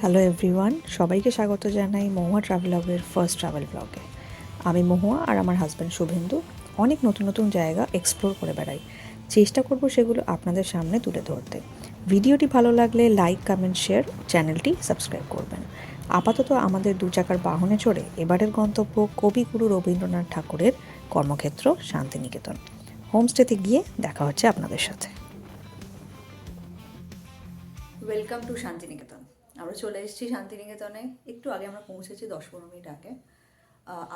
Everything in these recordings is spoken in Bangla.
হ্যালো এভরিওয়ান, সবাইকে স্বাগত জানাই মহুয়া ট্রাভেলগের ফার্স্ট ট্রাভেল ব্লগে। আমি মহুয়া আর আমার হাজব্যান্ড শুভেন্দু অনেক নতুন নতুন জায়গা এক্সপ্লোর করে বেড়াই। চেষ্টা করব সেগুলো আপনাদের সামনে তুলে ধরতে। ভিডিওটি ভালো লাগলে লাইক, কমেন্ট, শেয়ার, চ্যানেলটি সাবস্ক্রাইব করবেন। আপাতত আমাদের 2 চাকার বাহনে চড়ে এবারের গন্তব্য কবিগুরু রবীন্দ্রনাথ ঠাকুরের কর্মক্ষেত্র শান্তিনিকেতন। হোমস্টেতে গিয়ে দেখা হচ্ছে আপনাদের সাথে। Welcome to Santiniketan. আমরা চলে এসেছি শান্তিনিকেতনে। একটু আগে আমরা পৌঁছেছি, 10-15 মিনিট আগে।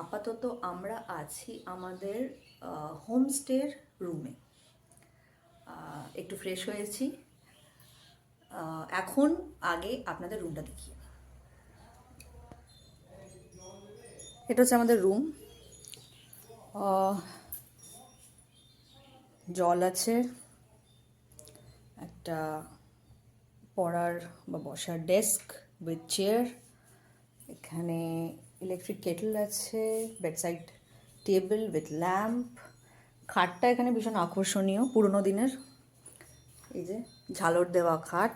আপাতত আমরা আছি আমাদের হোমস্টের রুমে। একটু ফ্রেশ হয়েছি। এখন আগে আপনাদের রুমটা দেখি। এটা হচ্ছে আমাদের রুম। জল আছে, একটা পড়ার বা বসার ডেস্ক উইথ চেয়ার, এখানে ইলেকট্রিক কেটল আছে, বেডসাইড টেবিল উইথ ল্যাম্প। খাটটা এখানে ভীষণ আকর্ষণীয়, পুরনো দিনের। এই যে ঝালর দেওয়া খাট,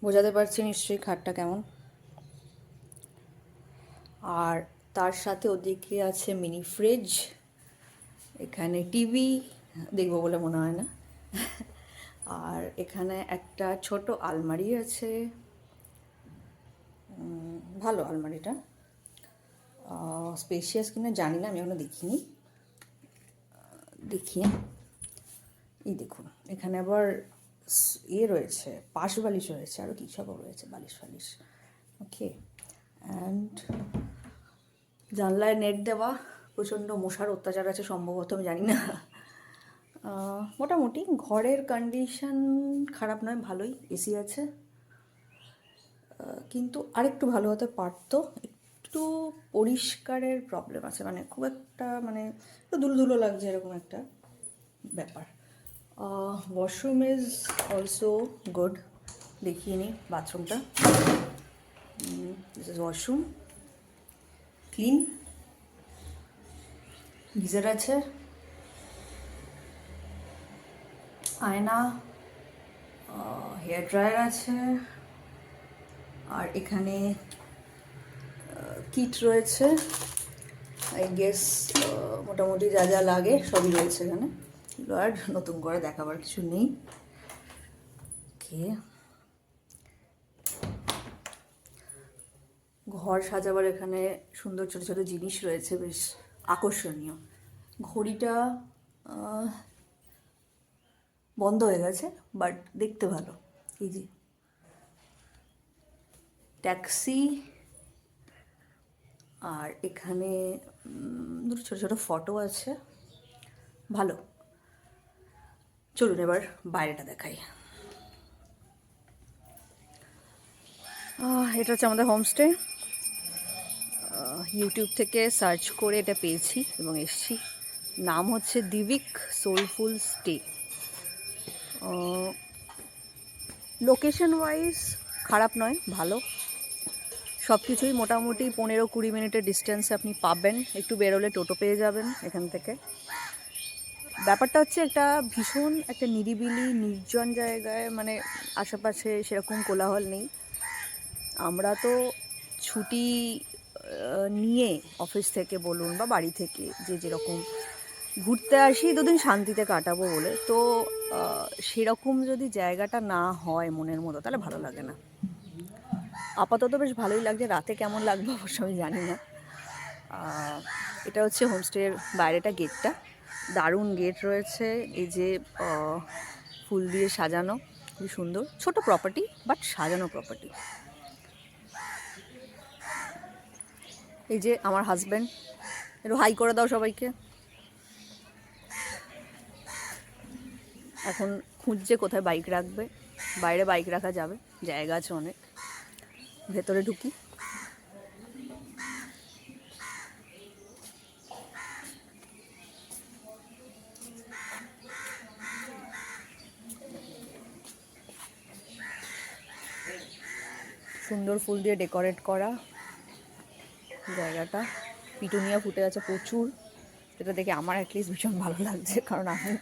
বোঝাতে পারছি নিশ্চয়ই খাটটা কেমন। আর তার সাথে ওদিকে আছে মিনি ফ্রিজ, এখানে টিভি দেখবো বলে মনে হয় না। আর এখানে একটা ছোট আলমারি আছে, ভালো আলমারিটা। স্পেশিয়াস কিনা জানি না, আমি এখনো দেখিনি। দেখি, এই দেখুন, এখানে আবার রয়েছে, পাশ বালিশ রয়েছে, আরও কী সব রয়েছে, বালিশ ফালিশ। ওকে, অ্যান্ড জানলায় নেট দেওয়া। প্রচণ্ড মশার অত্যাচার আছে সম্ভবত, আমি জানি না। মোটামুটি ঘরের কন্ডিশন খারাপ নয়, ভালোই। এসি আছে, কিন্তু আরেকটু ভালো হতে পারতো। একটু পরিষ্কারের প্রবলেম আছে, মানে খুব একটা, মানে একটু ধুলো লাগছে, এরকম একটা ব্যাপার। Washroom is also good. দেখিয়ে নিই বাথরুমটা। This is washroom, clean, geyser আছে, আয়না, হেয়ার ড্রায়ার আছে, আর এখানে কিট রয়েছে। আই গেস মোটামুটি যা যা লাগে সবই রয়েছে এখানে। আর নতুন করে দেখাবার কিছু নেই। ওকে, ঘর সাজাবার এখানে সুন্দর ছোটো ছোটো জিনিস রয়েছে, বেশ আকর্ষণীয়। ঘড়িটা বন্ধ হয়ে গেছে, বাট দেখতে ভালো। এই যে ট্যাক্সি, আর এখানে দুটো ছোটো ছোটো ফটো আছে, ভালো। চলুন এবার বাইরেটা দেখাই। এটা হচ্ছে আমাদের হোমস্টে। ইউটিউব থেকে সার্চ করে এটা পেয়েছি এবং এসছি। নাম হচ্ছে দিবিক সোলফুল স্টে। লোকেশন ওয়াইজ খারাপ নয়, ভালো। সব কিছুই মোটামুটি 15-20 মিনিটের ডিস্টেন্সে আপনি পাবেন। একটু বেরোলে টোটো পেয়ে যাবেন এখান থেকে। ব্যাপারটা হচ্ছে একটা ভীষণ একটা নিরিবিলি নির্জন জায়গায়, মানে আশেপাশে সেরকম কোলাহল নেই। আমরা তো ছুটি নিয়ে অফিস থেকে বলুন বা বাড়ি থেকে যে যেরকম ঘুরতে আসি, 2 দিন শান্তিতে কাটাবো বলে, তো সেরকম যদি জায়গাটা না হয় মনের মতো, তাহলে ভালো লাগে না। আপাতত বেশ ভালোই লাগছে, রাতে কেমন লাগবে অবশ্য আমি জানি না। এটা হচ্ছে হোমস্টের বাইরেটা, গেটটা দারুণ গেট রয়েছে। এই যে ফুল দিয়ে সাজানো, খুবই সুন্দর। ছোট প্রপার্টি, বাট সাজানো প্রপার্টি। এই যে আমার হাজব্যান্ড, একটু হাই করে দাও সবাইকে। এখন খুঁজছে কোথায় বাইক রাখবে। বাইরে বাইক রাখা যাবে, জায়গা আছে অনেক। ভেতরে ঢুকি। সুন্দর ফুল দিয়ে ডেকোরেট করা জায়গাটা। পিটুনিয়া ফুটে আছে প্রচুর, যেটা দেখে আমার অ্যাটলিস্ট ভীষণ ভালো লাগছে, কারণ আমি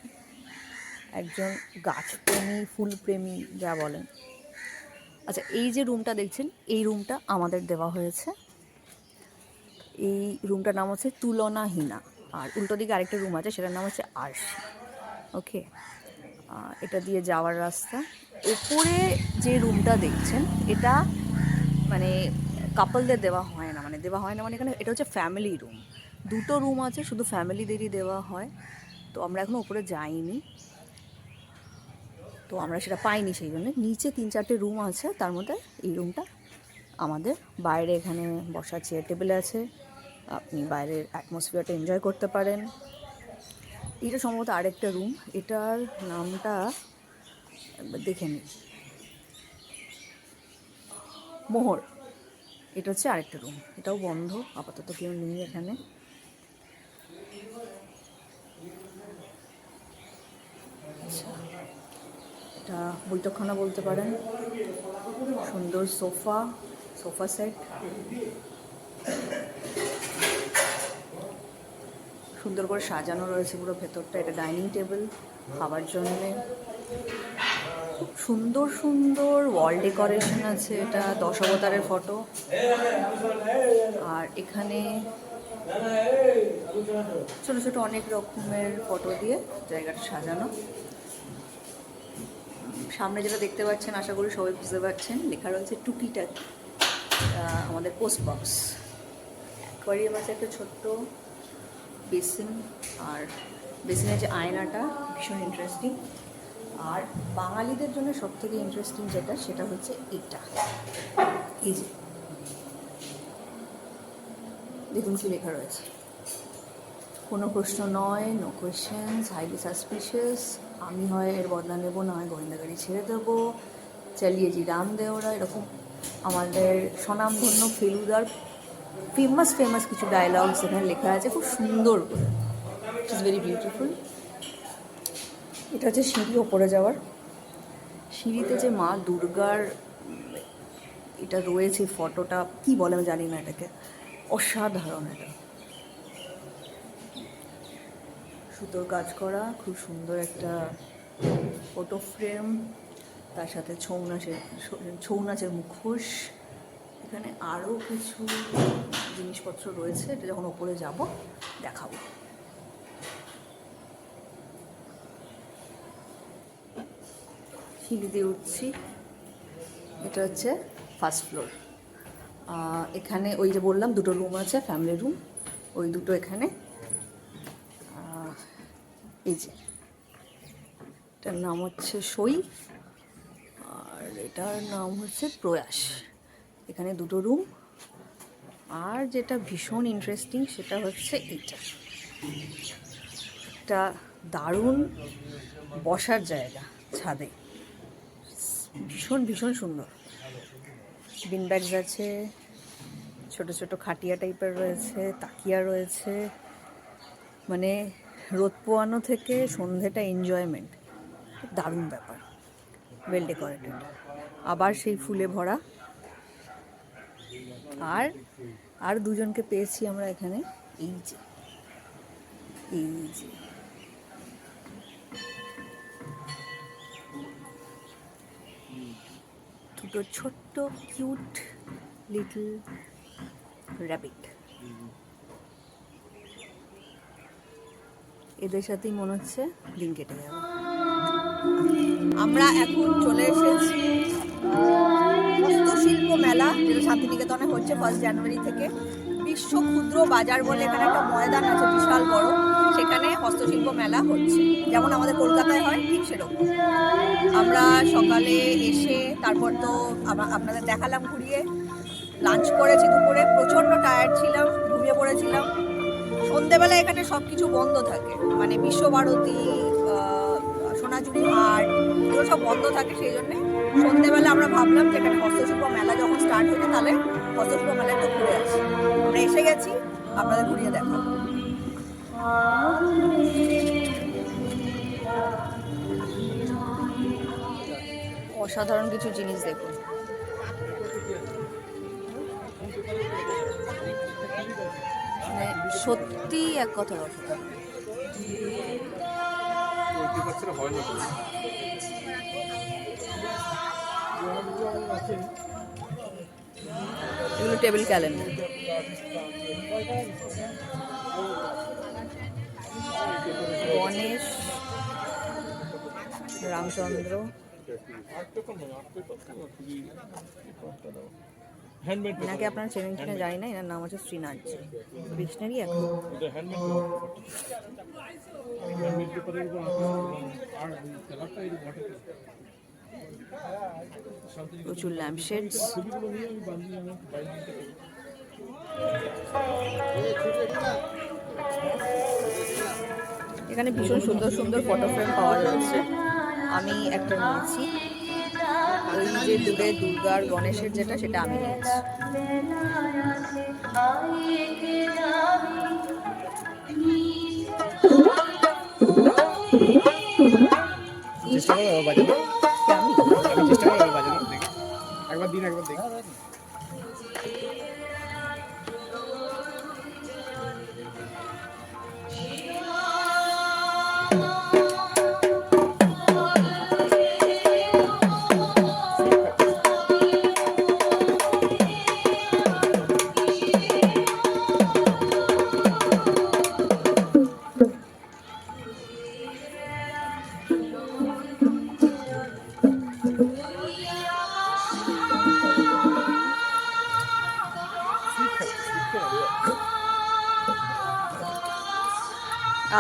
একজন গাছপ্রেমী, ফুলপ্রেমী যা বলেন। আচ্ছা, এই যে রুমটা দেখছেন, এই রুমটা আমাদের দেওয়া হয়েছে। এই রুমটার নাম হচ্ছে তুলনাহীনা, আর উল্টো দিকে আরেকটা রুম আছে, সেটার নাম হচ্ছে আরশি। ওকে, এটা দিয়ে যাওয়ার রাস্তা। উপরে যে রুমটা দেখছেন, এটা মানে কাপলদের দেওয়া হয় না, মানে এখানে এটা হচ্ছে ফ্যামিলি রুম। দুটো রুম আছে, শুধু ফ্যামিলিদেরই দেওয়া হয়। তো আমরা এখনও উপরে যাইনি, তো আমরা সেটা পাইনি, সেই জন্য নিচে 3-4টে রুম আছে, তার মধ্যে এই রুমটা আমাদের। বাইরে এখানে বসার চেয়ার টেবিল আছে, আপনি বাইরের অ্যাটমসফিয়ারটা এনজয় করতে পারেন। এটা সম্ভবত আরেকটা রুম, এটার নামটা একবার দেখে নিন, মোহর। এটা হচ্ছে আরেকটা রুম, এটাও বন্ধ, আপাতত কেউ নেই এখানে। আচ্ছা, এটা বৈঠকখানা বলতে পারেন। সুন্দর সোফা সেট, সুন্দর করে সাজানো রয়েছে পুরো ভেতরটা। এটা ডাইনিং টেবিল খাবার জন্যে। খুব সুন্দর সুন্দর ওয়াল ডেকোরেশন আছে, এটা 10 অবতারের ফটো। আর এখানে ছোটো ছোটো অনেক রকমের ফটো দিয়ে জায়গাটা সাজানো। সামনে যেটা দেখতে পাচ্ছেন, আশা করি সবাই বুঝতে পারছেন, লেখা রয়েছে টুকিটাকি। আমাদের পোস্ট বক্স। অ্যাকোয়ারিয়াম আছে একটা ছোট্ট, বেসিন, আর বেসিনের যে আয়নাটা ভীষণ ইন্টারেস্টিং। আর বাঙালিদের জন্য সবথেকে ইন্টারেস্টিং যেটা, সেটা হচ্ছে এটা। এই যে দেখুন কি লেখা রয়েছে, কোনো প্রশ্ন নয়, নো কোয়েশ্চেন্স, হাইলি সাসপিশিয়াস, আমি হয় এর বদলা নেবো, না হয় গোয়েন্দাগাড়ি ছেড়ে দেবো, চালিয়ে জি রাম দেওরা। এরকম আমাদের স্বনামধন্য ফেলুদার ফেমাস কিছু ডায়লগস এখানে লেখা আছে, খুব সুন্দর করে। It is very beautiful. এটা হচ্ছে সিঁড়ি ওপরে যাওয়ার। সিঁড়িতে যে মা দুর্গার এটা রয়েছে, ফটোটা কি বলে আমি জানি না, এটাকে অসাধারণ। এটা সুতোর কাজ করা, খুব সুন্দর একটা ফটো ফ্রেম, তার সাথে ছৌ নাচের মুখোশ। এখানে আরও কিছু জিনিসপত্র রয়েছে, এটা যখন ওপরে যাব দেখাবো। সিঁড়ি দিয়ে উঠছি, এটা হচ্ছে ফার্স্ট ফ্লোর। এখানে ওই যে বললাম দুটো রুম আছে, ফ্যামিলি রুম, ওই দুটো এখানে। এই যে এটার নাম হচ্ছে সই, আর এটার নাম হচ্ছে প্রয়াস। এখানে দুটো রুম। আর যেটা ভীষণ ইন্টারেস্টিং সেটা হচ্ছে এটা দারুণ বসার জায়গা ছাদে, ভীষণ সুন্দর। বিন ব্যাগস আছে, ছোট ছোট খাটিয়া টাইপের রয়েছে, তাকিয়া রয়েছে, মানে রোদ পোয়ানো থেকে সন্ধেটা এনজয়মেন্ট, দারুণ ব্যাপার। ওয়েল ডেকোরেটেড, আবার সেই ফুলে ভরা। আর দুজনকে পেয়েছি আমরা এখানে। এই যে দুটো ছোট্ট কিউট লিটল র্যাবিট, এদের সাথেই মনে হচ্ছে দিন কেটে যাবে। আমরা এখন চলে এসেছি হস্তশিল্প মেলা, যেটা শান্তিনিকেতনে হচ্ছে 1 জানুয়ারি থেকে। বিশ্ব ক্ষুদ্র বাজার বলে এখানে একটা ময়দান আছে বিশাল বড়, সেখানে হস্তশিল্প মেলা হচ্ছে, যেমন আমাদের কলকাতায় হয় ঠিক সেরকম। আমরা সকালে এসে তারপর তো আপনাদের দেখালাম ঘুরিয়ে, লাঞ্চ করেছি দুপুরে, প্রচণ্ড টায়ার্ড ছিলাম, ঘুমিয়ে পড়েছিলাম। সন্ধেবেলা এখানে সব কিছু বন্ধ থাকে, মানে বিশ্বভারতী, সোনাঝুরি হাট, এগুলো সব বন্ধ থাকে। সেই জন্যে সন্ধেবেলা আমরা ভাবলাম যে এখানে হস্তশিল্প মেলা যখন স্টার্ট হয়েছে, তাহলে হস্তশিল্প মেলা একটু ঘুরে আসি। আমরা এসে গেছি, আপনাদের ঘুরিয়ে দেখাবো। অসাধারণ কিছু জিনিস দেখুন। মানে সত্যি এক কথার অসাধারণ। এগুলো টেবিল ক্যালেন্ডার। গণেশ, রামচন্দ্র, এনাকে আপনারা চেনেন কিনা জানি না, এনার নাম হচ্ছে শ্রীনাথ ডিকশনারি এখন। প্রচুর ল্যাম্পশেডস। এখানে ভীষণ সুন্দর সুন্দর ফটো ফ্রেম পাওয়া যাচ্ছে। আমি একটা নিয়েছি, ওই যে দূরে দুর্গার গণেশের যেটা, সেটা আমি নিয়েছি। চেষ্টা করো বাজানো, আমি চেষ্টা করো বাজানো, দেখি একবার দিন একবার দেখি।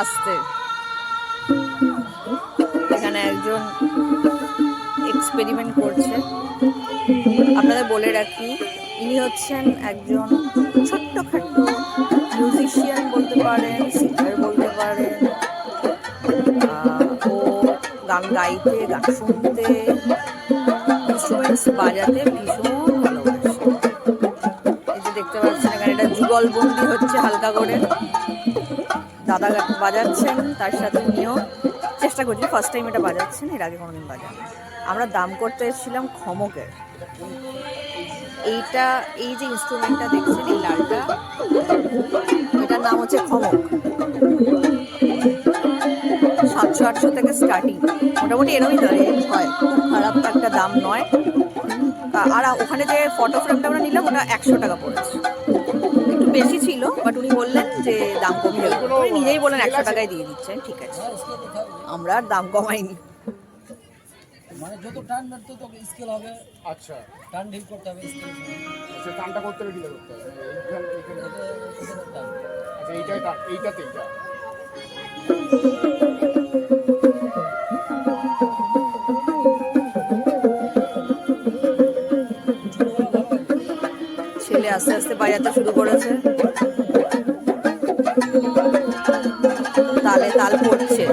আসতে এখানে একজন এক্সপেরিমেন্ট করছে। আপনাদের বলে রাখি, ইনি হচ্ছেন একজন ছোট্টখাট্ট মিউজিশিয়ান বলতে পারেন, সিঙ্গার বলতে পারেন। ও গান গাইতে, গান শুনতে, ইনস্ট্রুমেন্টস বাজাতে ভীষণ ভালোবাসে। এই যে দেখতে পাচ্ছেন এখানে এটা যুগলবন্দি হচ্ছে হালকা করে। দাদা বাজাচ্ছেন, তার সাথে উনিও চেষ্টা করছি। ফার্স্ট টাইম এটা বাজাচ্ছেন, এর আগে কোনোদিন বাজান। আমরা দাম করতে এসেছিলাম খমকের। এইটা, এই যে ইনস্ট্রুমেন্টটা দেখছেন এই লালটা, এটার নাম হচ্ছে খমক। 700-800 থেকে স্টার্টিং, মোটামুটি এরকমই রেঞ্জ হয়, খুব খারাপ একটা দাম নয়। আর ওখানে যে ফটো ফ্রেমটা আমরা নিলাম ওটা 100 টাকা পড়েছে, একটু বেশি ছিল, বাট উনি বললেন যে দাম কমিয়ে দেবেন, উনি নিজেই বললেন 100 টাকায় দিয়ে দিচ্ছেন। ঠিক আছে, আমরা আর দাম কমাইনি। মানে যত টান মারতে তো স্কেল হবে। আচ্ছা, টান ঢিল করতে হবে, স্কেল আচ্ছা, টানটা করতে হবে, ঢিলে করতে হবে। আচ্ছা, এইটাই এইটাতে এইটা ছেলে আস্তে আস্তে বাজাতে শুরু করেছে, তালে তাল পড়ছে।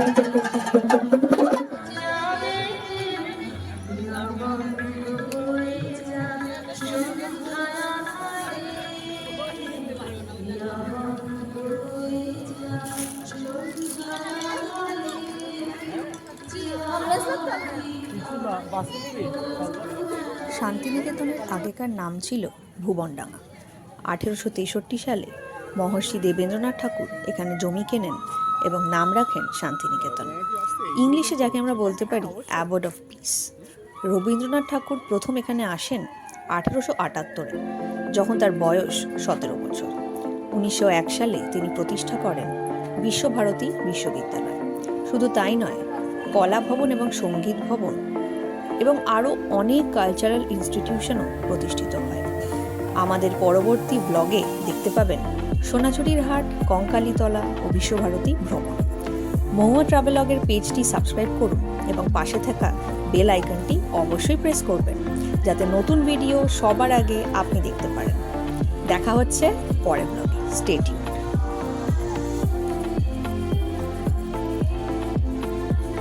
শান্তিনিকেতনের আগেকার নাম ছিল ভুবনডাঙ্গা। 1863 সালে মহর্ষি দেবেন্দ্রনাথ ঠাকুর এখানে জমি কেনেন এবং নাম রাখেন শান্তিনিকেতন, ইংলিশে যাকে আমরা বলতে পারি অ্যাবোর্ড অফ পিস। রবীন্দ্রনাথ ঠাকুর প্রথম এখানে আসেন 1878-এ, যখন তার বয়স 17 বছর। 1901 সালে তিনি প্রতিষ্ঠা করেন বিশ্বভারতী বিশ্ববিদ্যালয়। শুধু তাই নয়, কলা ভবন এবং সঙ্গীত ভবন এবং আরও অনেক কালচারাল ইনস্টিটিউশনও প্রতিষ্ঠিত হয়। আমাদের পরবর্তী ব্লগে দেখতে পাবেন সোনাঝুরির হাট, কঙ্কালীতলা ও বিশ্বভারতী ভ্রমণ। মহুয়া ট্রাভেলগের পেজটি সাবস্ক্রাইব করুন এবং পাশে থাকা বেল আইকনটি অবশ্যই প্রেস করবেন, যাতে নতুন ভিডিও সবার আগে আপনি দেখতে পারেন। দেখা হচ্ছে পরের ব্লগে। Stay tuned.